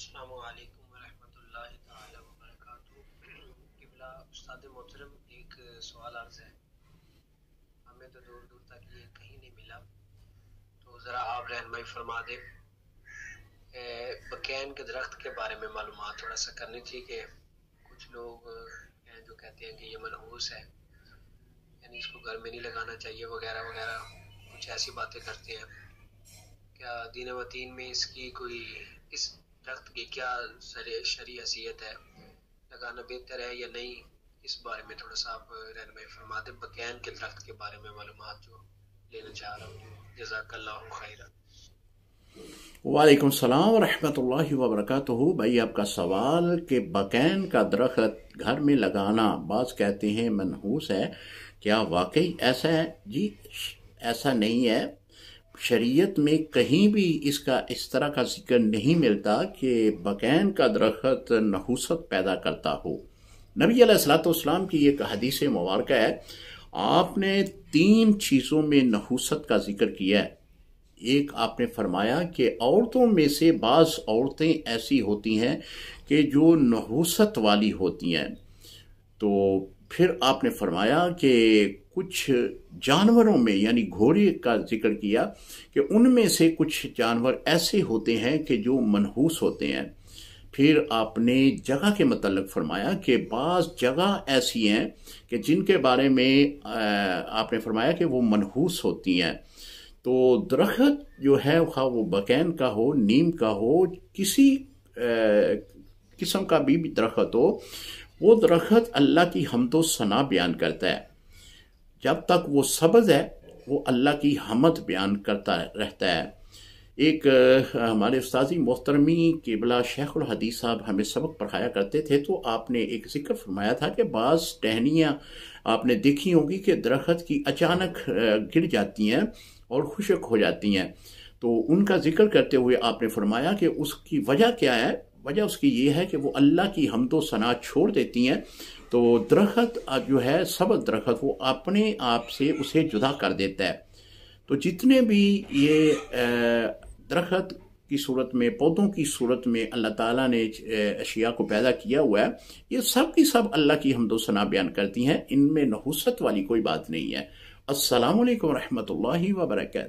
السلام علیکم ورحمۃ اللہ تعالی وبرکاتہ۔ قبلہ استاد محترم، ایک سوال عرض ہے۔ ہمیں تو دور دور تک یہ کہیں نہیں ملا، تو ذرا آپ رہنمائی فرما دیں۔ بکین کے درخت کے بارے میں معلومات تھوڑا سا کرنی تھی کہ کچھ لوگ ہیں جو کہتے ہیں کہ یہ منحوس ہے، یعنی اس کو گھر میں نہیں لگانا چاہیے وغیرہ وغیرہ، کچھ ایسی باتیں کرتے ہیں۔ کیا دین و دین میں اس کی کوئی اس درخت کی کیا شرعی حیثیت ہے، لگانا بہتر ہے یا نہیں؟ اس بارے میں تھوڑا سا آپ رہنمائی فرما دیں، بکین کے درخت کے بارے میں معلومات جو لینا چاہ رہا ہوں۔ جزاک اللہ خیرا۔ وعلیکم السلام ورحمۃ اللہ وبرکاتہ۔ بھائی آپ کا سوال کہ بکین کا درخت گھر میں لگانا بعض کہتے ہیں منحوس ہے، کیا واقعی ایسا ہے؟ جی ایسا نہیں ہے، شریعت میں کہیں بھی اس طرح کا ذکر نہیں ملتا کہ بکین کا درخت نحوست پیدا کرتا ہو۔ نبی علیہ السلام کی ایک حدیث مبارکہ ہے، آپ نے 3 چیزوں میں نحوست کا ذکر کیا ہے۔ ایک آپ نے فرمایا کہ عورتوں میں سے بعض عورتیں ایسی ہوتی ہیں کہ جو نحوست والی ہوتی ہیں، تو پھر آپ نے فرمایا کہ کچھ جانوروں میں یعنی گھوڑے کا ذکر کیا کہ ان میں سے کچھ جانور ایسے ہوتے ہیں کہ جو منحوس ہوتے ہیں۔ پھر آپ نے جگہ کے متعلق فرمایا کہ بعض جگہ ایسی ہیں کہ جن کے بارے میں آپ نے فرمایا کہ وہ منحوس ہوتی ہیں۔ تو درخت جو ہے خواہ وہ بکین کا ہو، نیم کا ہو، کسی قسم کا بھی درخت ہو، وہ درخت اللہ کی حمد و ثنا بیان کرتا ہے۔ جب تک وہ سبز ہے وہ اللہ کی حمد بیان کرتا رہتا ہے۔ ایک ہمارے استاذی محترمی قبلہ شیخ الحدیث صاحب ہمیں سبق پڑھایا کرتے تھے، تو آپ نے ایک ذکر فرمایا تھا کہ بعض ٹہنیاں آپ نے دیکھی ہوگی کہ درخت کی اچانک گر جاتی ہیں اور خشک ہو جاتی ہیں، تو ان کا ذکر کرتے ہوئے آپ نے فرمایا کہ اس کی وجہ کیا ہے؟ وجہ اس کی یہ ہے کہ وہ اللہ کی حمد و ثنا چھوڑ دیتی ہیں، تو درخت جو ہے سبز درخت وہ اپنے آپ سے اسے جدا کر دیتا ہے۔ تو جتنے بھی یہ درخت کی صورت میں، پودوں کی صورت میں اللہ تعالیٰ نے اشیاء کو پیدا کیا ہوا ہے، یہ سب کی سب اللہ کی حمد و ثنا بیان کرتی ہیں، ان میں نحوست والی کوئی بات نہیں ہے۔ السلام علیکم ورحمۃ اللہ وبرکاتہ۔